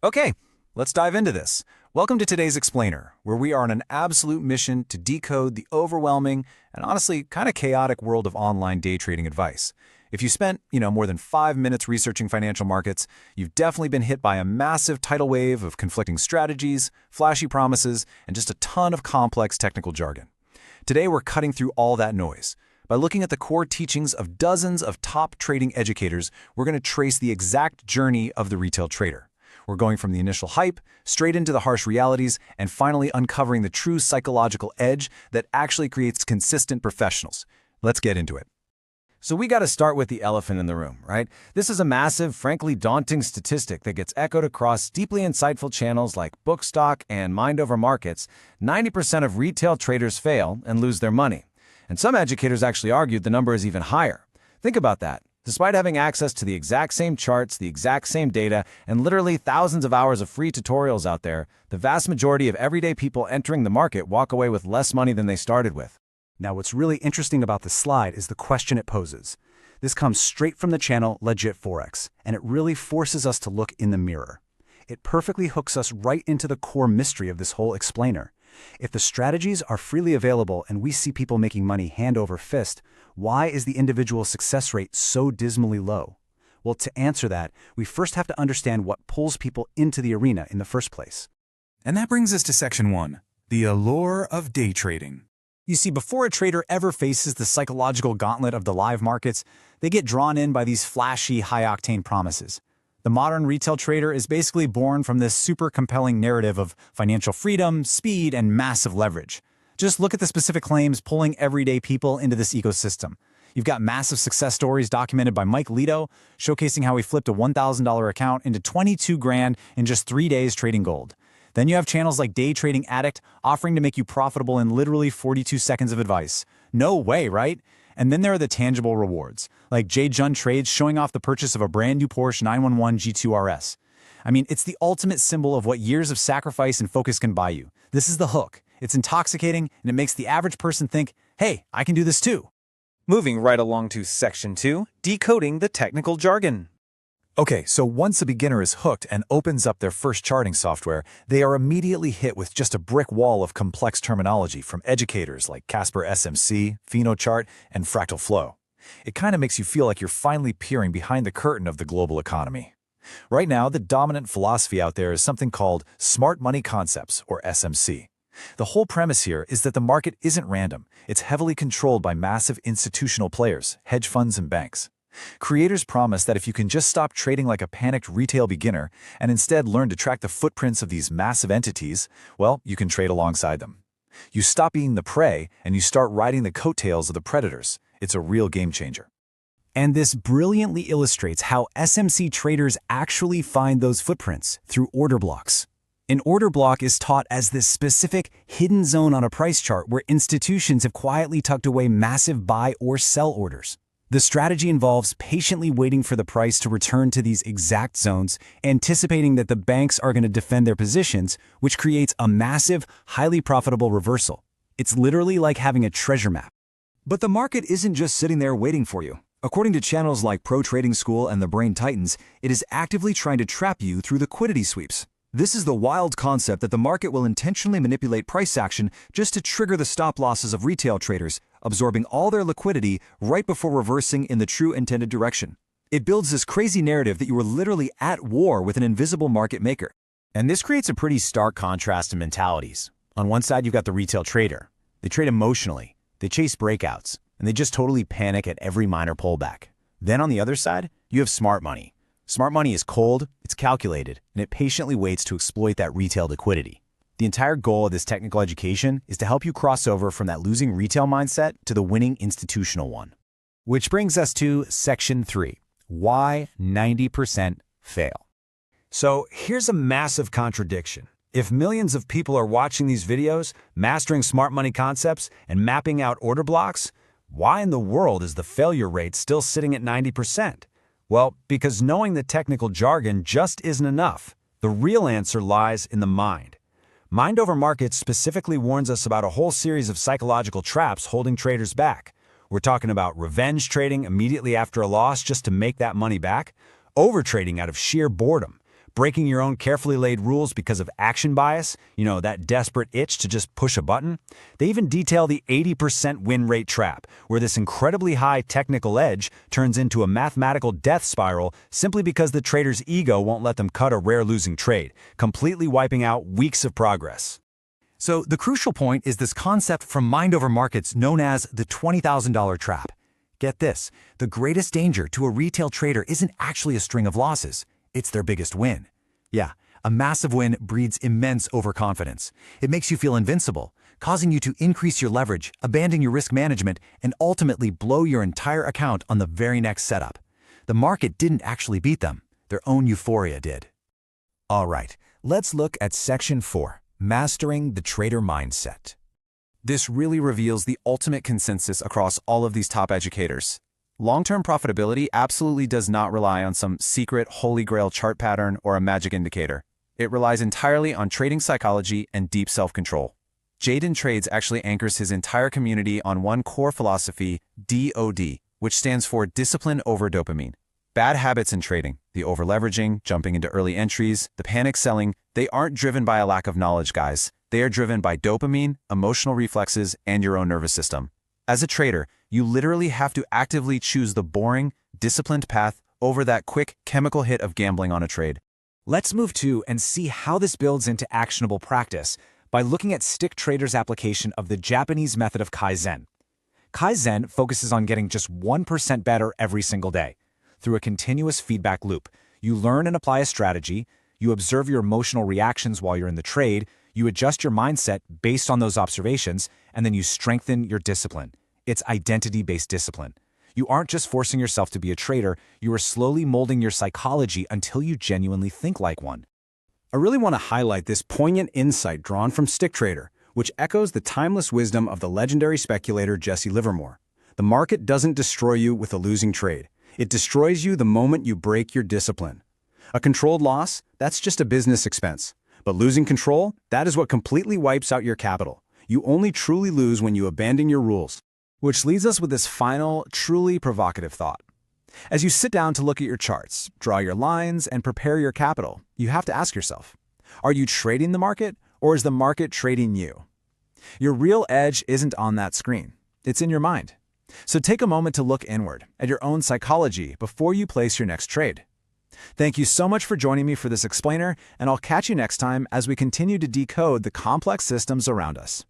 Okay, let's dive into this. Welcome to today's Explainer, where we are on an absolute mission to decode the overwhelming and honestly kind of chaotic world of online day trading advice. If you spent, more than 5 minutes researching financial markets, you've definitely been hit by a massive tidal wave of conflicting strategies, flashy promises, and just a ton of complex technical jargon. Today, we're cutting through all that noise. By looking at the core teachings of dozens of top trading educators, we're going to trace the exact journey of the retail trader. We're going from the initial hype, straight into the harsh realities, and finally uncovering the true psychological edge that actually creates consistent professionals. Let's get into it. So we got to start with the elephant in the room, right? This is a massive, frankly daunting statistic that gets echoed across deeply insightful channels like Bookstock and Mind Over Markets. 90% of retail traders fail and lose their money. And some educators actually argued the number is even higher. Think about that. Despite having access to the exact same charts, the exact same data, and literally thousands of hours of free tutorials out there, the vast majority of everyday people entering the market walk away with less money than they started with. Now, what's really interesting about this slide is the question it poses. This comes straight from the channel Legit Forex, and it really forces us to look in the mirror. It perfectly hooks us right into the core mystery of this whole explainer. If the strategies are freely available and we see people making money hand over fist, why is the individual success rate so dismally low? Well, to answer that, we first have to understand what pulls people into the arena in the first place. And that brings us to Section 1, the allure of day trading. You see, before a trader ever faces the psychological gauntlet of the live markets, they get drawn in by these flashy, high-octane promises. The modern retail trader is basically born from this super compelling narrative of financial freedom, speed, and massive leverage. Just look at the specific claims pulling everyday people into this ecosystem. You've got massive success stories documented by Mike Lito, showcasing how he flipped a $1,000 account into 22 grand in just 3 days trading gold. Then you have channels like Day Trading Addict offering to make you profitable in literally 42 seconds of advice. No way, right? And then there are the tangible rewards, like Jay Jun Trades showing off the purchase of a brand new Porsche 911 G2 RS. I mean, it's the ultimate symbol of what years of sacrifice and focus can buy you. This is the hook. It's intoxicating, and it makes the average person think, hey, I can do this too. Moving right along to Section 2, decoding the technical jargon. Okay, so once a beginner is hooked and opens up their first charting software, they are immediately hit with just a brick wall of complex terminology from educators like Casper SMC, PhenoChart, and Fractal Flow. It kind of makes you feel like you're finally peering behind the curtain of the global economy. Right now, the dominant philosophy out there is something called Smart Money Concepts, or SMC. The whole premise here is that the market isn't random. It's heavily controlled by massive institutional players, hedge funds, and banks. Creators promise that if you can just stop trading like a panicked retail beginner and instead learn to track the footprints of these massive entities, well, you can trade alongside them. You stop being the prey and you start riding the coattails of the predators. It's a real game changer. And this brilliantly illustrates how SMC traders actually find those footprints through order blocks. An order block is taught as this specific hidden zone on a price chart where institutions have quietly tucked away massive buy or sell orders. The strategy involves patiently waiting for the price to return to these exact zones, anticipating that the banks are going to defend their positions, which creates a massive, highly profitable reversal. It's literally like having a treasure map. But the market isn't just sitting there waiting for you. According to channels like Pro Trading School and the Brain Titans, it is actively trying to trap you through liquidity sweeps. This is the wild concept that the market will intentionally manipulate price action just to trigger the stop losses of retail traders, absorbing all their liquidity right before reversing in the true intended direction. It builds this crazy narrative that you are literally at war with an invisible market maker. And this creates a pretty stark contrast in mentalities. On one side, you've got the retail trader. They trade emotionally, they chase breakouts, and they just totally panic at every minor pullback. Then on the other side, you have smart money. Smart money is cold, it's calculated, and it patiently waits to exploit that retail liquidity. The entire goal of this technical education is to help you cross over from that losing retail mindset to the winning institutional one. Which brings us to Section 3, why 90% fail. So here's a massive contradiction. If millions of people are watching these videos, mastering smart money concepts, and mapping out order blocks, why in the world is the failure rate still sitting at 90%? Well, because knowing the technical jargon just isn't enough. The real answer lies in the mind. Mind Over Markets specifically warns us about a whole series of psychological traps holding traders back. We're talking about revenge trading immediately after a loss just to make that money back, overtrading out of sheer boredom, breaking your own carefully laid rules because of action bias, that desperate itch to just push a button. They even detail the 80% win rate trap, where this incredibly high technical edge turns into a mathematical death spiral simply because the trader's ego won't let them cut a rare losing trade, completely wiping out weeks of progress. So the crucial point is this concept from Mind Over Markets known as the $20,000 trap. Get this, the greatest danger to a retail trader isn't actually a string of losses. It's their biggest win. Yeah, a massive win breeds immense overconfidence. It makes you feel invincible, causing you to increase your leverage, abandon your risk management, and ultimately blow your entire account on the very next setup. The market didn't actually beat them. Their own euphoria did. All right, let's look at Section 4, Mastering the Trader Mindset. This really reveals the ultimate consensus across all of these top educators. Long-term profitability absolutely does not rely on some secret holy grail chart pattern or a magic indicator. It relies entirely on trading psychology and deep self-control. Jaden Trades actually anchors his entire community on one core philosophy, DOD, which stands for discipline over dopamine. Bad habits in trading, the over-leveraging, jumping into early entries, the panic selling, they aren't driven by a lack of knowledge, guys. They are driven by dopamine, emotional reflexes, and your own nervous system. As a trader, you literally have to actively choose the boring, disciplined path over that quick chemical hit of gambling on a trade. Let's move to and see how this builds into actionable practice by looking at Stick Trader's application of the Japanese method of Kaizen. Kaizen focuses on getting just 1% better every single day. Through a continuous feedback loop, you learn and apply a strategy, you observe your emotional reactions while you're in the trade, you adjust your mindset based on those observations, and then you strengthen your discipline. It's identity-based discipline. You aren't just forcing yourself to be a trader, you are slowly molding your psychology until you genuinely think like one. I really want to highlight this poignant insight drawn from Stick Trader, which echoes the timeless wisdom of the legendary speculator Jesse Livermore. The market doesn't destroy you with a losing trade. It destroys you the moment you break your discipline. A controlled loss, that's just a business expense. But losing control, that is what completely wipes out your capital. You only truly lose when you abandon your rules. Which leads us with this final, truly provocative thought. As you sit down to look at your charts, draw your lines, and prepare your capital, you have to ask yourself, are you trading the market, or is the market trading you? Your real edge isn't on that screen. It's in your mind. So take a moment to look inward at your own psychology before you place your next trade. Thank you so much for joining me for this explainer, and I'll catch you next time as we continue to decode the complex systems around us.